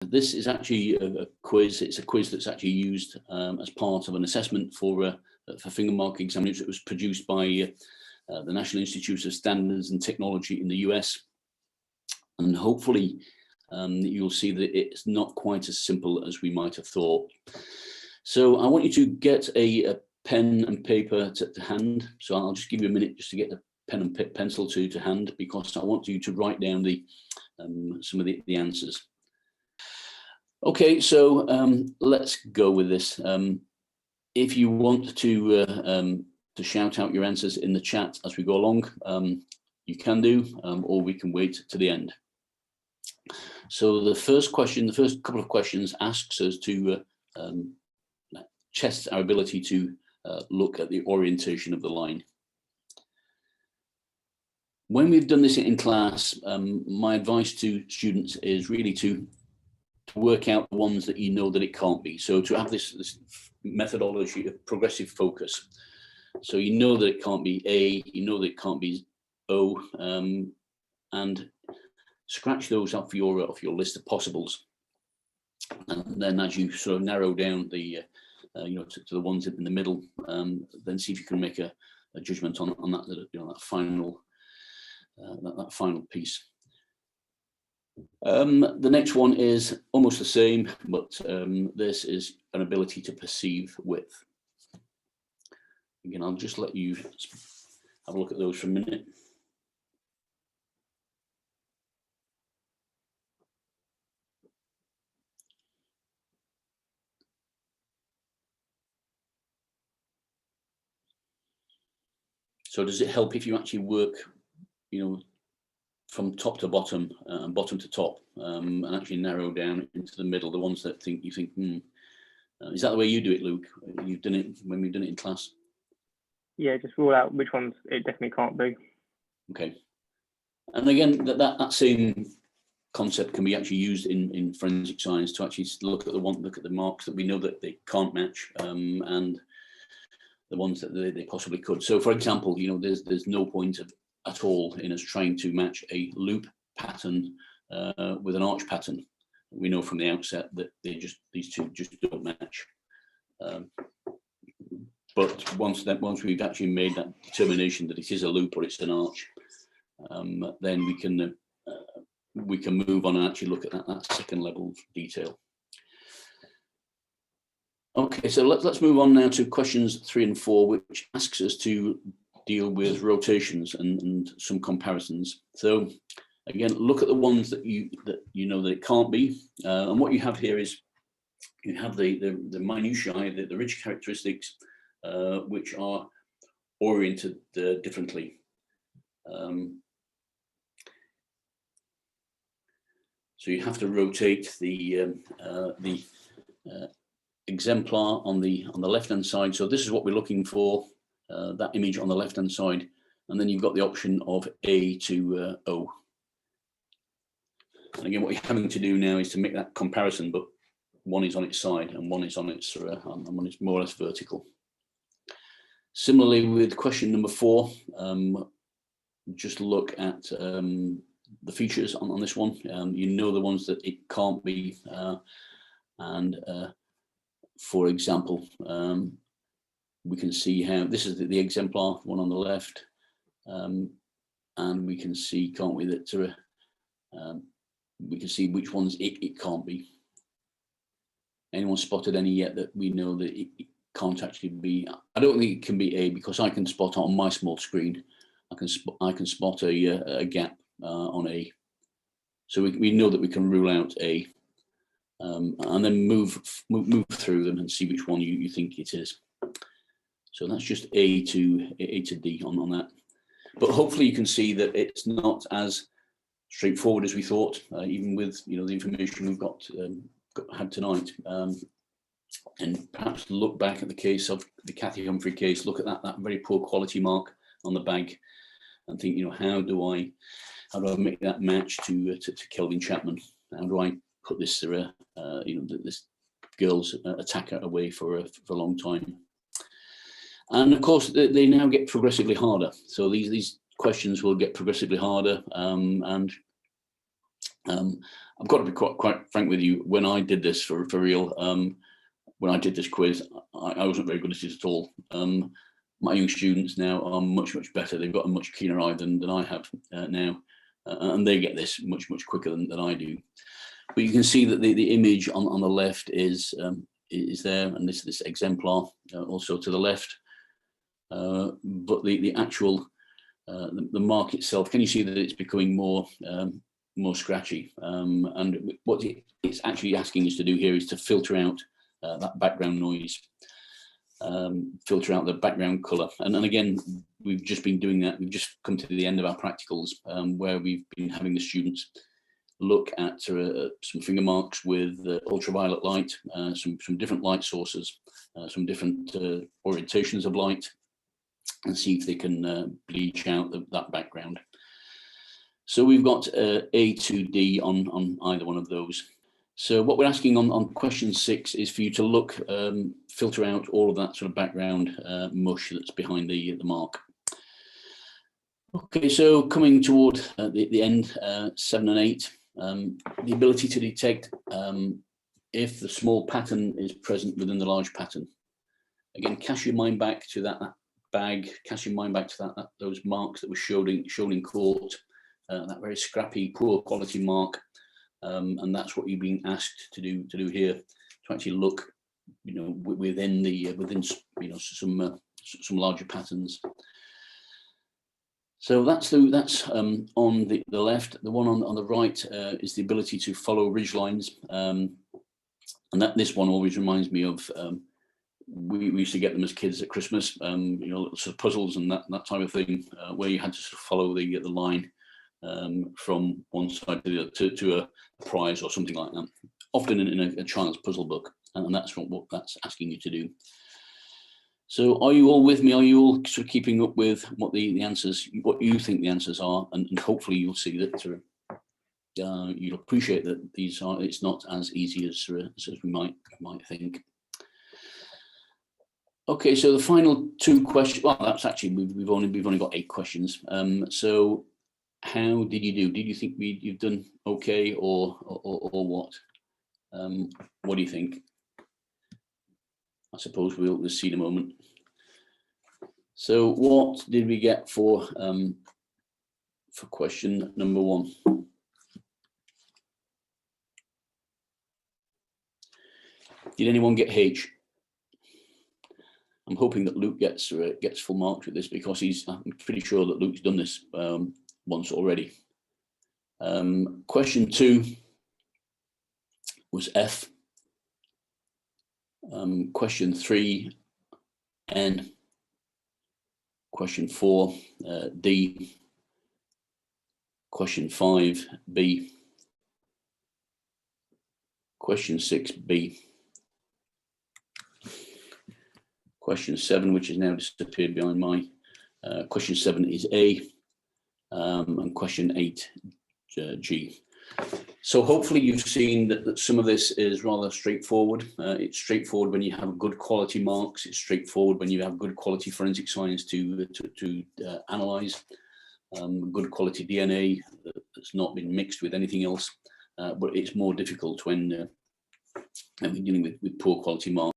This is actually a quiz. It's a quiz that's actually used as part of an assessment for finger mark examiners. It was produced by the National Institute of Standards and Technology in the US. And hopefully you'll see that it's not quite as simple as we might have thought. So I want you to get a pen and paper to hand. So I'll just give you a minute just to get a pen and pencil to hand, because I want you to write down some of the answers. Okay, so let's go with this. If you want to shout out your answers in the chat as we go along, you can do, or we can wait to the end. So the first question, the first couple of questions asks us to test our ability to look at the orientation of the line. When we've done this in class, my advice to students is really to work out the ones that you know that it can't be. So to have this methodology of progressive focus. So you know that it can't be A, you know that it can't be O, and scratch those off your list of possibles. And then as you sort of narrow down the to the ones in the middle, then see if you can make a judgment on that, that final that final piece. The next one is almost the same, but this is an ability to perceive width. Again, I'll just let you have a look at those for a minute. So does it help if you actually work, from top to bottom and bottom to top, and actually narrow down into the middle, the ones that you think, is that the way you do it, Luke? You've done it when we've done it in class? Yeah, just rule out which ones it definitely can't be. Okay. And again, that same concept can be actually used in forensic science to actually look at the marks that we know that they can't match, and the ones that they possibly could. So, for example, there's no point at all in us trying to match a loop pattern with an arch pattern. We know from the outset that these two just don't match. But once we've actually made that determination that it is a loop or it's an arch, then we can move on and actually look at that second level of detail. Okay, so let's move on now to questions 3 and 4, which asks us to deal with rotations and some comparisons. So again, look at the ones that you know that it can't be, and what you have here is you have the minutiae, the ridge characteristics, which are oriented differently. So you have to rotate the exemplar on the left-hand side. So this is what we're looking for, that image on the left-hand side, and then you've got the option of A to O. And again, what you're having to do now is to make that comparison, but one is on its side and one is on its and one is more or less vertical. Similarly, with question number 4, just look at the features on this one. You know the ones that it can't be, and for example, we can see how this is the exemplar one on the left, and we can see, can't we, that we can see which ones it can't be. Anyone spotted any yet that we know that it can't actually be? I don't think it can be A, because I can spot on my small screen. I can spot a gap on A, so we know that we can rule out A, and then move through them and see which one you think it is. So that's just A to D on that. But hopefully you can see that it's not as straightforward as we thought, even with the information we've had tonight. And perhaps look back at the case of the Cathy Humphrey case, look at that very poor quality mark on the bag, and think, how do I make that match to Kelvin Chapman? How do I put this this girl's attacker away for a long time? And of course, they now get progressively harder. So these questions will get progressively harder, and I've got to be quite frank with you. When I did this for real, when I did this quiz, I wasn't very good at it at all. My young students now are much better. They've got a much keener eye than I have now, and they get this much quicker than I do. But you can see that the image on the left is there, and this exemplar also to the left. But the actual the mark itself, can you see that it's becoming more scratchy? And what it's actually asking us to do here is to filter out that background noise, filter out the background color. And again, we've just been doing that. We've just come to the end of our practicals, where we've been having the students look at some finger marks with ultraviolet light, some different light sources, some different orientations of light, and see if they can bleach out that background. So we've got A to D on either one of those. So what we're asking on question 6 is for you to look, filter out all of that sort of background mush that's behind the mark. Okay, so coming toward the end, 7 and 8, the ability to detect if the small pattern is present within the large pattern. Again, cast your mind back to that bag, cast your mind back to those marks that were shown in court, that very scrappy, poor quality mark. And that's what you're being asked to do here, to actually look, within some larger patterns. So that's on the left. The one on the right is the ability to follow ridge lines, and this one always reminds me of we used to get them as kids at Christmas, little sort of puzzles and that type of thing, where you had to sort of follow the line from one side to the other to a prize or something like that, often in a child's puzzle book, and that's what that's asking you to do. So are you all with me? Are you all sort of keeping up with what the answers, what you think the answers are, and hopefully you'll see that you'll appreciate that it's not as easy as we might think. Okay, so the final 2 questions. Well, that's actually we've only got 8 questions. So how did you do? Did you think you've done okay, or what? What do you think? I suppose we'll see in a moment. So what did we get for question number 1? Did anyone get H? I'm hoping that Luke gets full marks with this, because I'm pretty sure that Luke's done this once already. Question 2 was F. Question 3, N. Question 4, D. Question 5, B. Question 6, B. Question 7, which has now disappeared behind my, question 7 is A, and question 8, G. So hopefully you've seen that some of this is rather straightforward. It's straightforward when you have good quality marks. It's straightforward when you have good quality forensic science to analyze. Good quality DNA that's not been mixed with anything else. But it's more difficult when we're dealing with poor quality marks.